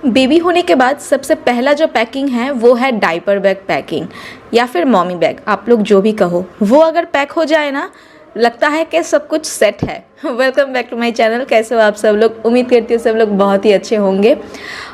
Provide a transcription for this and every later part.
Baby होने के बाद सबसे पहला जो पैकिंग है वो है डाइपर बैग पैकिंग या फिर मॉमी बैग, आप लोग जो भी कहो। वो अगर पैक हो जाए ना, लगता है कि सब कुछ सेट है। Welcome back to my channel. कैसे हो आप सब लोग? उम्मीद करती हूँ सब लोग बहुत ही अच्छे होंगे।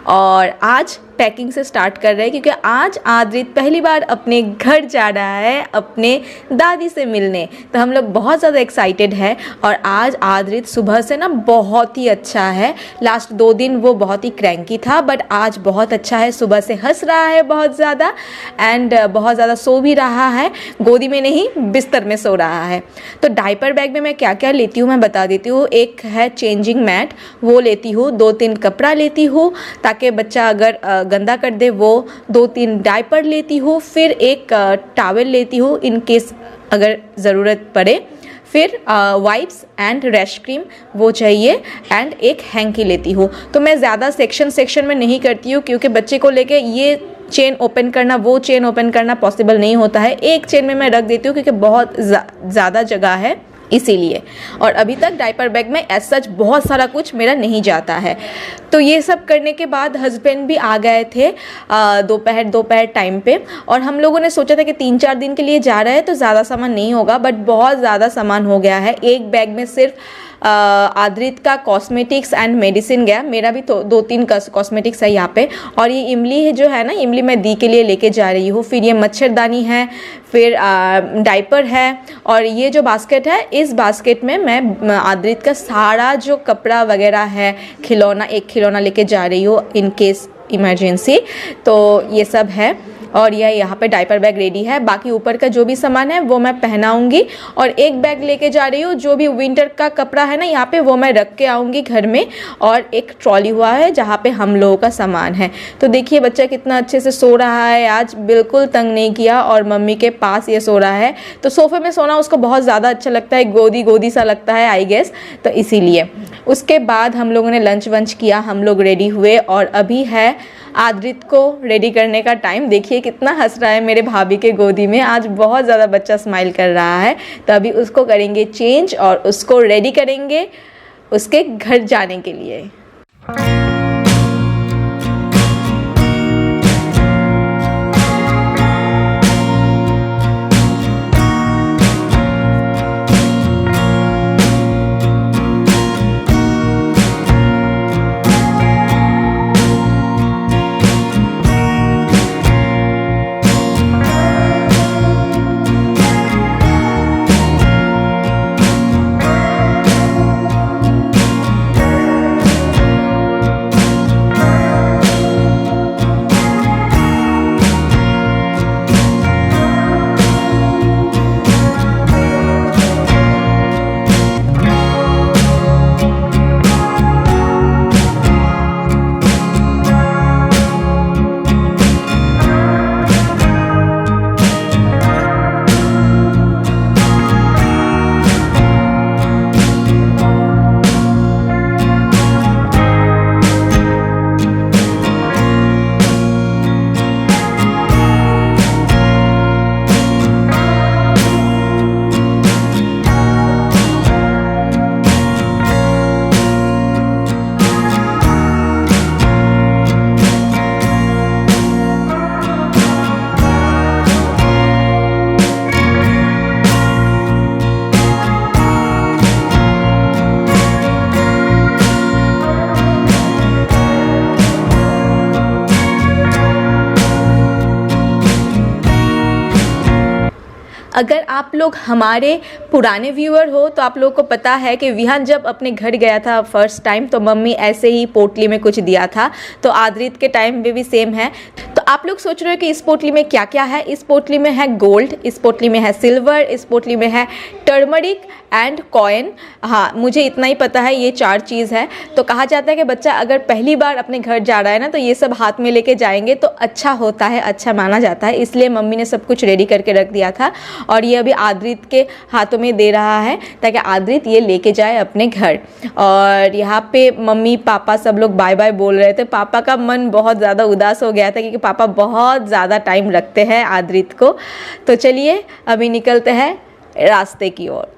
और आज पैकिंग से स्टार्ट कर रहे हैं क्योंकि आज आद्रित पहली बार अपने घर जा रहा है अपने दादी से मिलने, तो हम लोग बहुत ज़्यादा एक्साइटेड है। और आज आद्रित सुबह से ना बहुत ही अच्छा है। लास्ट 2 दिन वो बहुत ही क्रैंकी था, बट आज बहुत अच्छा है। सुबह से हंस रहा है बहुत ज़्यादा एंड बहुत ज़्यादा सो भी रहा है। गोदी में नहीं, बिस्तर में सो रहा है। तो डाइपर बैग में मैं क्या क्या लेती हूँ मैं बता देती हूँ। एक है चेंजिंग मैट, वो लेती हूँ। 2-3 कपड़ा लेती हूँ ताकि बच्चा अगर गंदा कर दे वो। 2-3 डाइपर लेती हूँ। फिर एक टॉवल लेती हूँ इन केस अगर ज़रूरत पड़े। फिर वाइप्स एंड रैश क्रीम वो चाहिए एंड एक हैंकी लेती हूँ। तो मैं ज़्यादा सेक्शन में नहीं करती हूँ क्योंकि बच्चे को लेके ये चेन ओपन करना वो चेन ओपन करना पॉसिबल नहीं होता है। एक चेन में मैं रख देती हूँ क्योंकि बहुत ज़्यादा जगह है इसीलिए। और अभी तक डाइपर बैग में एज सच बहुत सारा कुछ मेरा नहीं जाता है। तो ये सब करने के बाद हस्बैंड भी आ गए थे दोपहर टाइम पे। और हम लोगों ने सोचा था कि 3-4 दिन के लिए जा रहे हैं तो ज़्यादा सामान नहीं होगा, बट बहुत ज़्यादा सामान हो गया है। एक बैग में सिर्फ आद्रित का कॉस्मेटिक्स एंड मेडिसिन गया। मेरा भी तो 2-3 कॉस्मेटिक्स है यहाँ पे। और ये इमली है जो है ना, इमली मैं दी के लिए लेके जा रही हूँ। फिर ये मच्छरदानी है, फिर डाइपर है। और ये जो बास्केट है, इस बास्केट में मैं आद्रित का सारा जो कपड़ा वगैरह है, एक खिलौना लेके जा रही हूँ इन केस इमरजेंसी। तो ये सब है। और यह यहाँ पे डाइपर बैग रेडी है। बाकी ऊपर का जो भी सामान है वो मैं पहनाऊँगी। और एक बैग लेके जा रही हूँ, जो भी विंटर का कपड़ा है ना यहाँ पे वो मैं रख के आऊँगी घर में। और एक ट्रॉली हुआ है जहाँ पे हम लोगों का सामान है। तो देखिए बच्चा कितना अच्छे से सो रहा है, आज बिल्कुल तंग नहीं किया और मम्मी के पास ये सो रहा है। तो सोफे में सोना उसको बहुत ज़्यादा अच्छा लगता है, गोदी सा लगता है आई गेस, तो इसीलिए। उसके बाद हम लोगों ने लंच वंच किया, हम लोग रेडी हुए और अभी है आद्रित को रेडी करने का टाइम। देखिए कितना हंस रहा है मेरे भाभी के गोदी में। आज बहुत ज़्यादा बच्चा स्माइल कर रहा है। तो अभी उसको करेंगे चेंज और उसको रेडी करेंगे उसके घर जाने के लिए। अगर आप लोग हमारे पुराने व्यूअर हो तो आप लोग को पता है कि विहान जब अपने घर गया था फर्स्ट टाइम तो मम्मी ऐसे ही पोटली में कुछ दिया था। तो आद्रित के टाइम पे भी सेम है। तो आप लोग सोच रहे हो कि इस पोटली में क्या क्या है। इस पोटली में है गोल्ड, इस पोटली में है सिल्वर, इस पोटली में है टर्मरिक एंड कॉइन। हाँ, मुझे इतना ही पता है, ये 4 चीज़ है। तो कहा जाता है कि बच्चा अगर पहली बार अपने घर जा रहा है ना तो ये सब हाथ में लेके जाएंगे तो अच्छा होता है, अच्छा माना जाता है। इसलिए मम्मी ने सब कुछ रेडी करके रख दिया था और ये अभी आद्रित के हाथों में दे रहा है ताकि आद्रित ये लेके जाए अपने घर। और यहाँ पे मम्मी पापा सब लोग बाय बाय बोल रहे थे। पापा का मन बहुत ज़्यादा उदास हो गया था क्योंकि पापा बहुत ज़्यादा टाइम रखते हैं आद्रित को। तो चलिए अभी निकलते हैं रास्ते की ओर।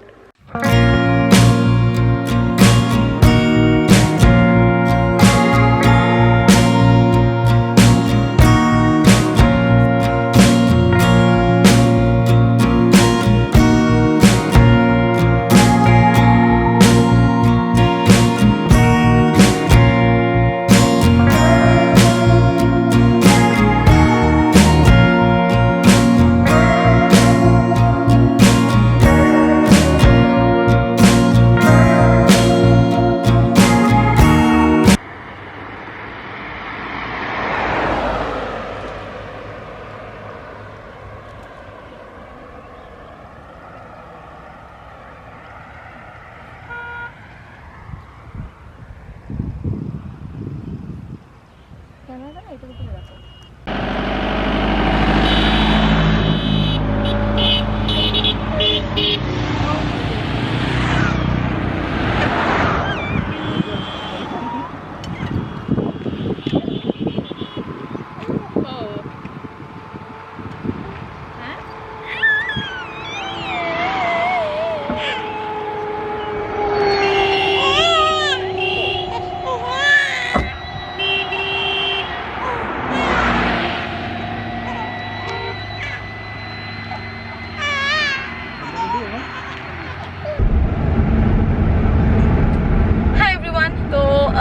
এটার উপরে রাখো।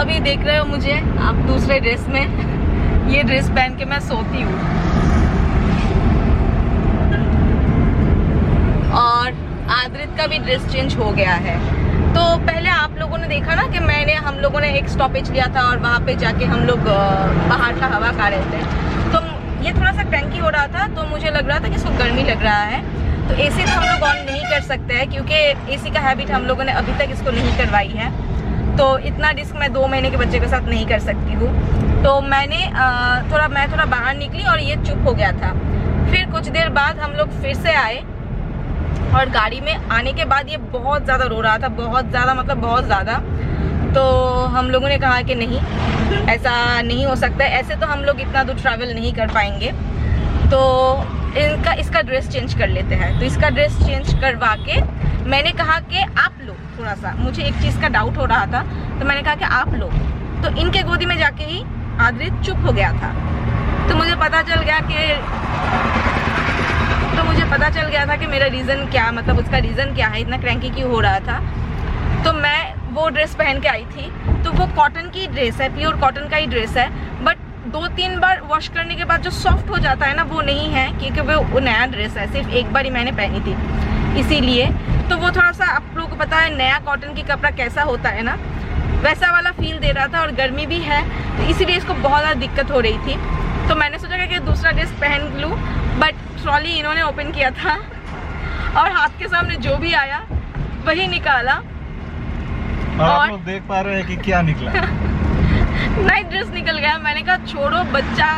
अभी देख रहे हो मुझे आप दूसरे ड्रेस में, ये ड्रेस पहन के मैं सोती हूँ। और आद्रित का भी ड्रेस चेंज हो गया है। तो पहले आप लोगों ने देखा ना कि हम लोगों ने एक स्टॉपेज लिया था और वहाँ पे जाके हम लोग बाहर का हवा खा रहे थे। तो ये थोड़ा सा क्रैंकी हो रहा था, तो मुझे लग रहा था कि इसको गर्मी लग रहा है। तो एसी तो हम लोग ऑन नहीं कर सकते हैं क्योंकि एसी का हैबिट हम लोगों ने अभी तक इसको नहीं करवाई है। तो इतना रिस्क मैं 2 महीने के बच्चे के साथ नहीं कर सकती हूँ। तो मैं थोड़ा बाहर निकली और ये चुप हो गया था। फिर कुछ देर बाद हम लोग फिर से आए और गाड़ी में आने के बाद ये बहुत ज़्यादा रो रहा था, बहुत ज़्यादा, मतलब बहुत ज़्यादा। तो हम लोगों ने कहा कि नहीं, ऐसा नहीं हो सकता, ऐसे तो हम लोग इतना दूर ट्रैवल नहीं कर पाएंगे। तो इसका ड्रेस चेंज कर लेते हैं। तो इसका ड्रेस चेंज करवा के मैंने कहा कि आप लो, थोड़ा सा मुझे एक चीज़ का डाउट हो रहा था, तो मैंने कहा कि आप लो। तो इनके गोदी में जाके ही आद्रित चुप हो गया था। तो मुझे पता चल गया था कि मेरा रीज़न क्या, मतलब उसका रीज़न क्या है, इतना क्रैंकी क्यों हो रहा था। तो मैं वो ड्रेस पहन के आई थी। तो वो कॉटन की ड्रेस है, प्योर कॉटन का ही ड्रेस है, बट 2-3 बार वॉश करने के बाद जो सॉफ्ट हो जाता है ना, वो नहीं है, क्योंकि वो नया ड्रेस है, सिर्फ एक बार ही मैंने पहनी थी इसीलिए। तो वो थोड़ा सा, आप लोगों को पता है नया कॉटन की कपड़ा कैसा होता है ना, वैसा वाला फील दे रहा था। और गर्मी भी है, तो इसीलिए इसको बहुत ज़्यादा दिक्कत हो रही थी। तो मैंने सोचा कि दूसरा ड्रेस पहन लूँ, बट ट्रॉली इन्होंने ओपन किया था और हाथ के सामने जो भी आया वही निकाला। और आप लोग देख पा रहे हैं कि क्या निकला। नाइट ड्रेस निकल गया। मैंने कहा छोड़ो, बच्चा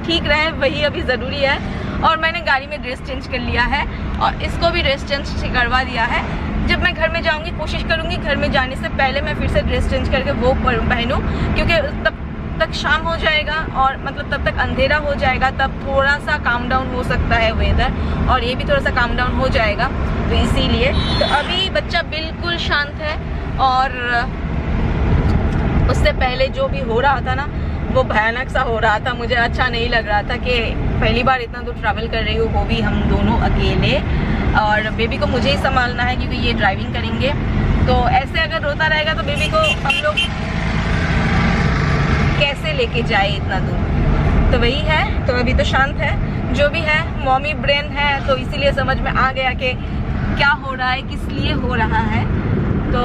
ठीक रहे वही अभी ज़रूरी है। और मैंने गाड़ी में ड्रेस चेंज कर लिया है और इसको भी ड्रेस चेंज करवा दिया है। जब मैं घर में जाऊंगी कोशिश करूंगी घर में जाने से पहले मैं फिर से ड्रेस चेंज करके वो पहनूं, क्योंकि तब तक शाम हो जाएगा और मतलब तब तक अंधेरा हो जाएगा, तब थोड़ा सा काम डाउन हो सकता है वेदर, और ये भी थोड़ा सा काम डाउन हो जाएगा। तो इसीलिए तो अभी बच्चा बिल्कुल शांत है। और उससे पहले जो भी हो रहा था ना, वो भयानक सा हो रहा था। मुझे अच्छा नहीं लग रहा था कि पहली बार इतना दूर ट्रैवल कर रही हूँ, वो भी हम दोनों अकेले, और बेबी को मुझे ही संभालना है क्योंकि ये ड्राइविंग करेंगे। तो ऐसे अगर रोता रहेगा तो बेबी को हम लोग कैसे लेके जाए इतना दूर। तो वही है। तो अभी तो शांत है, जो भी है मॉमी ब्रेन है, तो इसीलिए समझ में आ गया कि क्या हो रहा है, किस लिए हो रहा है। तो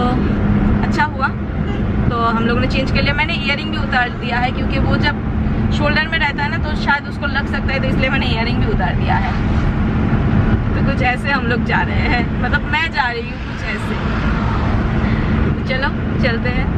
अच्छा हुआ, तो हम लोगों ने चेंज कर लिया। मैंने ईयरिंग भी उतार दिया है क्योंकि वो जब शोल्डर में रहता है ना तो शायद उसको लग सकता है, तो इसलिए मैंने ईयरिंग भी उतार दिया है। तो कुछ ऐसे हम लोग जा रहे हैं, मतलब मैं जा रही हूँ कुछ ऐसे। तो चलो चलते हैं।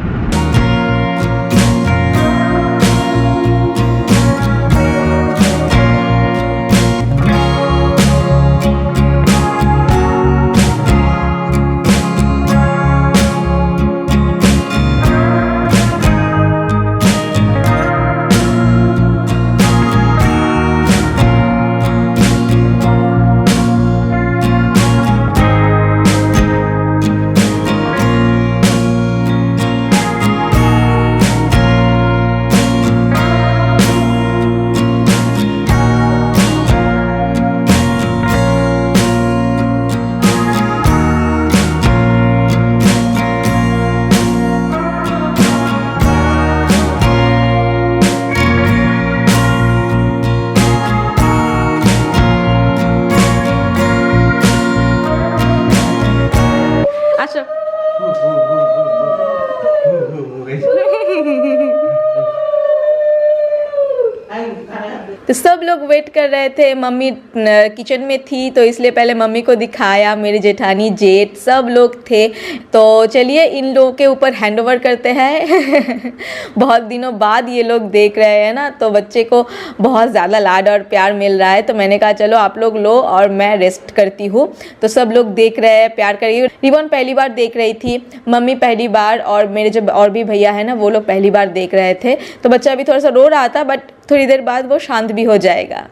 तो तो सब लोग वेट कर रहे थे, मम्मी किचन में थी तो इसलिए पहले मम्मी को दिखाया, मेरे जेठानी जेठ सब लोग थे। तो चलिए इन लोगों के ऊपर हैंड ओवर करते हैं बहुत दिनों बाद ये लोग देख रहे हैं ना, तो बच्चे को बहुत ज़्यादा लाड और प्यार मिल रहा है। तो मैंने कहा चलो आप लोग लो और मैं रेस्ट करती हूँ। तो सब लोग देख रहे हैं, प्यार करिए। रिबन पहली बार देख रही थी, मम्मी पहली बार, और मेरे जो और भी भैया है ना वो लोग पहली बार देख रहे थे। तो बच्चा अभी थोड़ा सा रो रहा था, बट थोड़ी देर बाद वो शांत भी हो जाएगा।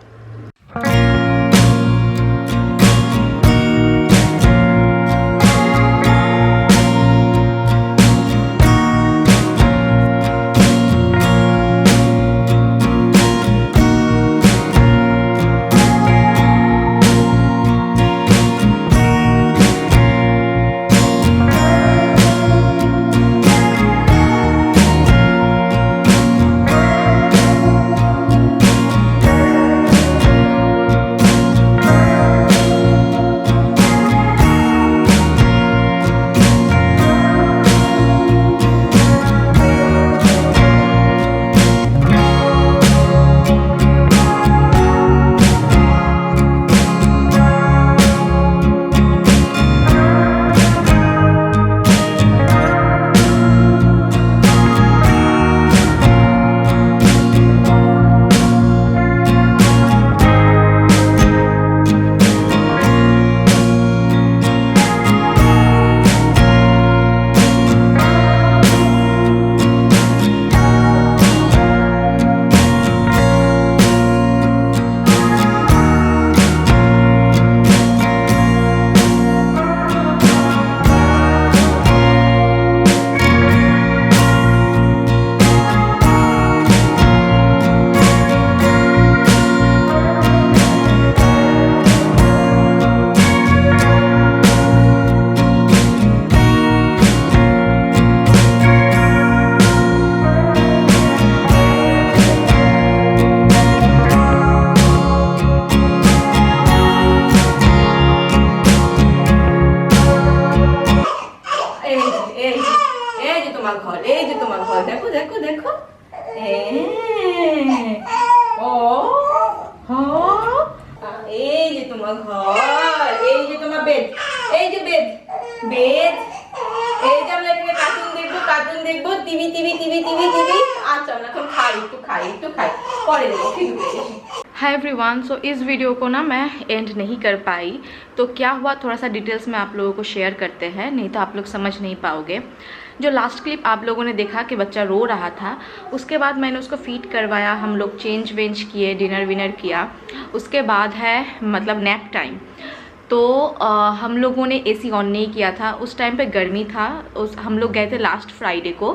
देखो देखो देखो, এই যে তোমার ঘর, এই যে তোমার বেড, এই যে বেড বেড, এই যে আমরা এখানে কার্টুন দেখবো, TV TV TV TV TV. আচ্ছা আমরা এখন একটু খাই পরে দেবো, ঠিক আছে। हाय एवरीवन, सो इस वीडियो को ना मैं एंड नहीं कर पाई, तो क्या हुआ थोड़ा सा डिटेल्स में आप लोगों को शेयर करते हैं, नहीं तो आप लोग समझ नहीं पाओगे। जो लास्ट क्लिप आप लोगों ने देखा कि बच्चा रो रहा था, उसके बाद मैंने उसको फीड करवाया, हम लोग चेंज वेंज किए, डिनर विनर किया। उसके बाद है मतलब नैप टाइम, तो हम लोगों ने एसी ऑन नहीं किया था। उस टाइम पे गर्मी था, हम लोग गए थे लास्ट फ्राइडे को,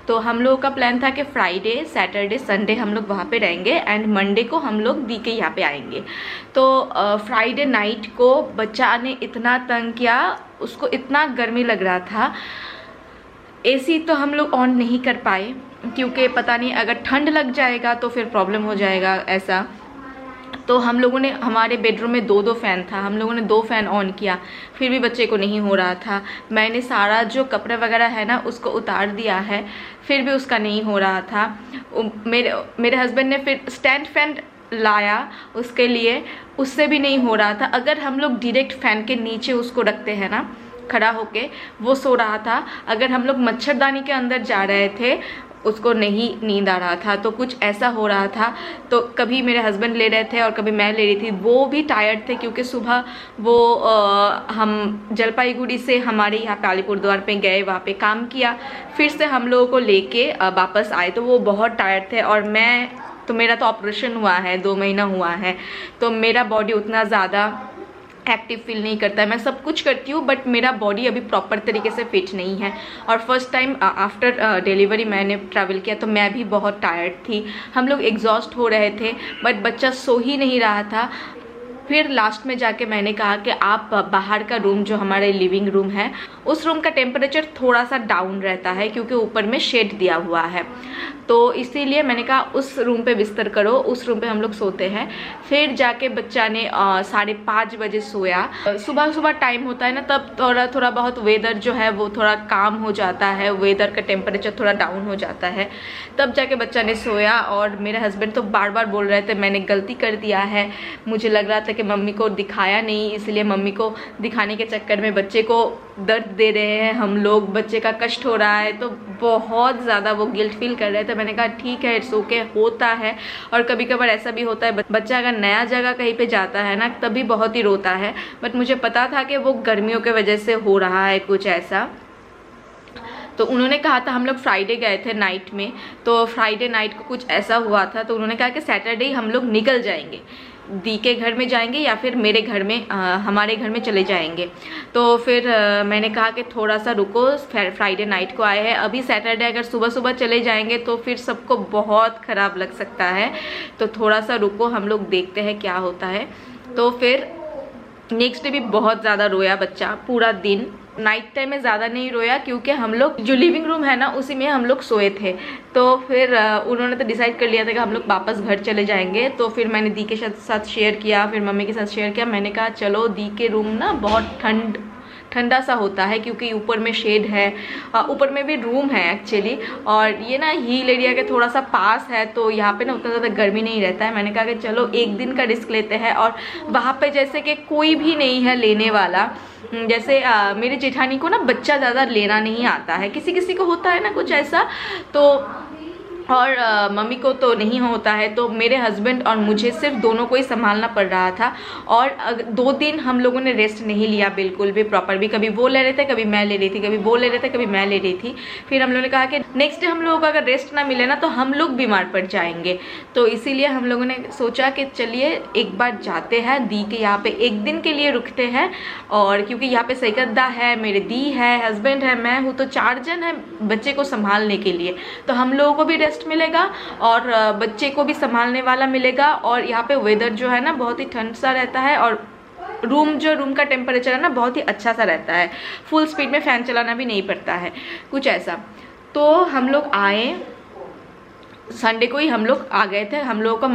तो हम लोगों का प्लान था कि फ्राइडे सैटरडे संडे हम लोग वहाँ पे रहेंगे एंड मंडे को हम लोग दी के यहाँ पे आएंगे। तो फ्राइडे नाइट को बच्चा ने इतना तंग किया, उसको इतना गर्मी लग रहा था, एसी तो हम लोग ऑन नहीं कर पाए क्योंकि पता नहीं अगर ठंड लग जाएगा तो फिर प्रॉब्लम हो जाएगा ऐसा। तो हम लोगों ने, हमारे बेडरूम में दो फ़ैन था, हम लोगों ने 2 फ़ैन ऑन किया, फिर भी बच्चे को नहीं हो रहा था। मैंने सारा जो कपड़े वगैरह है ना उसको उतार दिया है, फिर भी उसका नहीं हो रहा था। मेरे हस्बैंड ने फिर स्टैंड फ़ैन लाया उसके लिए, उससे भी नहीं हो रहा था। अगर हम लोग डायरेक्ट फ़ैन के नीचे उसको रखते हैं ना खड़ा होके, वो सो रहा था। अगर हम लोग मच्छरदानी के अंदर जा रहे थे उसको नहीं नींद आ रहा था, तो कुछ ऐसा हो रहा था। तो कभी मेरे हस्बैंड ले रहे थे और कभी मैं ले रही थी। वो भी टायर्ड थे क्योंकि सुबह वो हम जलपाईगुड़ी से हमारे यहाँ पे अलीपुरद्वार पे गए, वहाँ पे काम किया, फिर से हम लोगों को लेके वापस आए, तो वो बहुत टायर्ड थे। और मेरा तो ऑपरेशन हुआ है, 2 महीना हुआ है, तो मेरा बॉडी उतना ज़्यादा एक्टिव फील नहीं करता है। मैं सब कुछ करती हूँ बट मेरा बॉडी अभी प्रॉपर तरीके से फिट नहीं है। और फर्स्ट टाइम आफ्टर डिलीवरी मैंने ट्रैवल किया, तो मैं भी बहुत टायर्ड थी, हम लोग एग्जॉस्ट हो रहे थे, बट बच्चा सो ही नहीं रहा था। फिर लास्ट में जाके मैंने कहा कि आप बाहर का रूम जो हमारे लिविंग रूम है उस रूम का टेम्परेचर थोड़ा सा डाउन रहता है क्योंकि ऊपर में शेड दिया हुआ है, तो इसीलिए मैंने कहा उस रूम पे बिस्तर करो, उस रूम पे हम लोग सोते हैं। फिर जाके बच्चा ने 5:30 बजे सोया। सुबह सुबह टाइम होता है ना, तब थोड़ा बहुत वेदर जो है वो थोड़ा काम हो जाता है, वेदर का टेम्परेचर थोड़ा डाउन हो जाता है, तब जाके बच्चा ने सोया। और मेरे हस्बैंड तो बार बार बोल रहे थे मैंने गलती कर दिया है, मुझे लग रहा था कि मम्मी को दिखाया नहीं, इसलिए मम्मी को दिखाने के चक्कर में बच्चे को दर्द दे रहे हैं हम लोग, बच्चे का कष्ट हो रहा है, तो बहुत ज़्यादा वो गिल्ट फील कर रहे थे। मैंने कहा ठीक है, इट्स ओके, होता है। और कभी कभार ऐसा भी होता है, बच्चा अगर नया जगह कहीं पे जाता है ना तभी बहुत ही रोता है, बट मुझे पता था कि वो गर्मियों के वजह से हो रहा है कुछ ऐसा। तो उन्होंने कहा था, हम लोग फ्राइडे गए थे नाइट में, तो फ्राइडे नाइट को कुछ ऐसा हुआ था, तो उन्होंने कहा कि सैटरडे हम लोग निकल जाएंगे, दी के घर में जाएंगे या फिर मेरे घर में हमारे घर में चले जाएंगे। तो फिर मैंने कहा कि थोड़ा सा रुको, फ्राइडे नाइट को आए हैं, अभी सैटरडे अगर सुबह सुबह चले जाएंगे तो फिर सबको बहुत ख़राब लग सकता है, तो थोड़ा सा रुको, हम लोग देखते हैं क्या होता है। तो फिर नेक्स्ट डे भी बहुत ज़्यादा रोया बच्चा पूरा दिन। नाइट टाइम में ज़्यादा नहीं रोया क्योंकि हम लोग जो लिविंग रूम है ना उसी में हम लोग सोए थे, तो फिर उन्होंने तो डिसाइड कर लिया था कि हम लोग वापस घर चले जाएंगे। तो फिर मैंने दी के साथ शेयर किया, फिर मम्मी के साथ शेयर किया। मैंने कहा चलो, दी के रूम ना बहुत ठंडा सा होता है क्योंकि ऊपर में शेड है, ऊपर में भी रूम है एक्चुअली, और ये ना हिल एरिया के थोड़ा सा पास है, तो यहाँ पे ना उतना ज़्यादा गर्मी नहीं रहता है। मैंने कहा कि चलो एक दिन का रिस्क लेते हैं, और वहाँ पे जैसे कि कोई भी नहीं है लेने वाला, जैसे मेरी जेठानी को ना बच्चा ज़्यादा लेना नहीं आता है, किसी किसी को होता है ना कुछ ऐसा, तो और मम्मी को तो नहीं होता है, तो मेरे हस्बैंड और मुझे सिर्फ दोनों को ही संभालना पड़ रहा था। और 2 दिन हम लोगों ने रेस्ट नहीं लिया बिल्कुल भी प्रॉपर भी, कभी वो ले रहे थे, कभी मैं ले रही थी, कभी वो ले रहे थे, कभी मैं ले रही थी। फिर हम लोगों ने कहा कि नेक्स्ट डे हम लोगों को अगर रेस्ट ना मिले ना तो हम लोग बीमार पड़ जाएंगे, तो इसीलिए हम लोगों ने सोचा कि चलिए एक बार जाते हैं, दी के यहाँ पे एक दिन के लिए रुकते हैं। और क्योंकि यहाँ पे सैकदा है, मेरे दी है, हस्बैंड है, मैं हूँ, तो 4 जन है बच्चे को संभालने के लिए, तो हम लोगों को भी रेस्ट मिलेगा और बच्चे को भी संभालने वाला मिलेगा। और यहाँ पे वेदर जो है ना बहुत ही ठंड सा रहता है, और रूम का टेम्परेचर है ना बहुत ही अच्छा सा रहता है, फुल स्पीड में फ़ैन चलाना भी नहीं पड़ता है कुछ ऐसा। तो हम लोग आए, संडे को ही हम लोग आ गए थे। हम लोगों को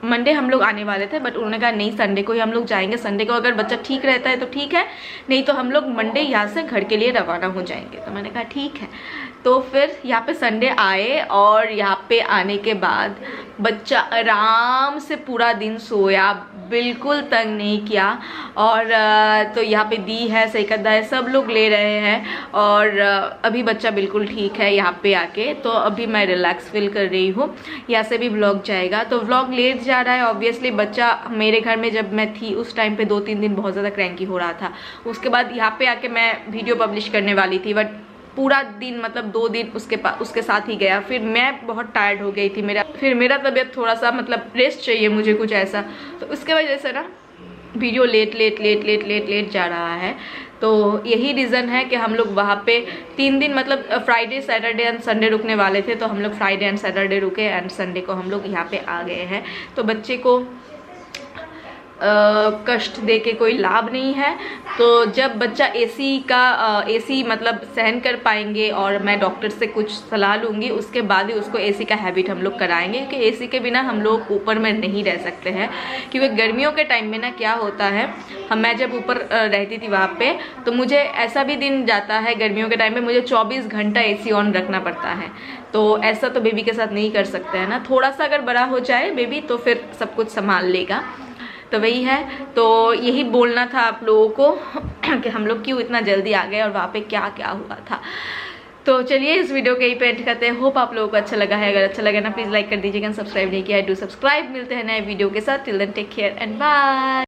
मंडे हम लोग आने वाले थे, बट उन्होंने कहा नहीं, संडे को ही हम लोग जाएंगे, संडे को अगर बच्चा ठीक रहता है तो ठीक है, नहीं तो हम लोग मंडे यहाँ से घर के लिए रवाना हो जाएंगे। तो मैंने कहा ठीक है। तो फिर यहाँ पे संडे आए, और यहाँ पे आने के बाद बच्चा आराम से पूरा दिन सोया, बिल्कुल तंग नहीं किया। और तो यहाँ पे दी है, सैकदा है, सब लोग ले रहे हैं, और अभी बच्चा बिल्कुल ठीक है यहाँ पे आके। तो अभी मैं रिलैक्स फील कर रही हूँ। यहाँ से भी व्लॉग जाएगा, तो व्लॉग लेट जा रहा है ऑब्वियसली। बच्चा मेरे घर में जब मैं थी उस टाइम पे 2-3 दिन बहुत ज़्यादा क्रैंकी हो रहा था, उसके बाद यहाँ पे आके मैं वीडियो पब्लिश करने वाली थी, बट पूरा दिन मतलब 2 दिन उसके साथ ही गया। फिर मैं बहुत टायर्ड हो गई थी, मेरा तबीयत थोड़ा सा मतलब रेस्ट चाहिए मुझे कुछ ऐसा, तो उसके वजह से ना वीडियो लेट जा रहा है। तो यही रीज़न है कि हम लोग वहाँ पे 3 दिन मतलब फ्राइडे, सैटरडे एंड संडे रुकने वाले थे, तो हम लोग फ्राइडे एंड सैटरडे रुके, एंड संडे को हम लोग यहाँ पे आ गए हैं। तो बच्चे को कष्ट दे के कोई लाभ नहीं है। तो जब बच्चा एसी मतलब सहन कर पाएंगे, और मैं डॉक्टर से कुछ सलाह लूँगी, उसके बाद ही उसको एसी का हैबिट हम लोग कराएंगे, कि एसी के बिना हम लोग ऊपर में नहीं रह सकते हैं। क्योंकि गर्मियों के टाइम में ना क्या होता है, मैं जब ऊपर रहती थी वहाँ पे, तो मुझे ऐसा भी दिन जाता है गर्मियों के टाइम में मुझे 24 घंटा एसी ऑन रखना पड़ता है। तो ऐसा तो बेबी के साथ नहीं कर सकते हैं ना, थोड़ा सा अगर बड़ा हो जाए बेबी तो फिर सब कुछ संभाल लेगा। तो वही है, तो यही बोलना था आप लोगों को कि हम लोग क्यों इतना जल्दी आ गए और वहाँ पे क्या क्या हुआ था। तो चलिए इस वीडियो के यही पे एंड करते हैं। होप आप लोगों को अच्छा लगा है, अगर अच्छा लगा ना प्लीज़ लाइक कर दीजिएगा, सब्सक्राइब नहीं किया है डू सब्सक्राइब। मिलते हैं नए वीडियो के साथ, till then take care and bye.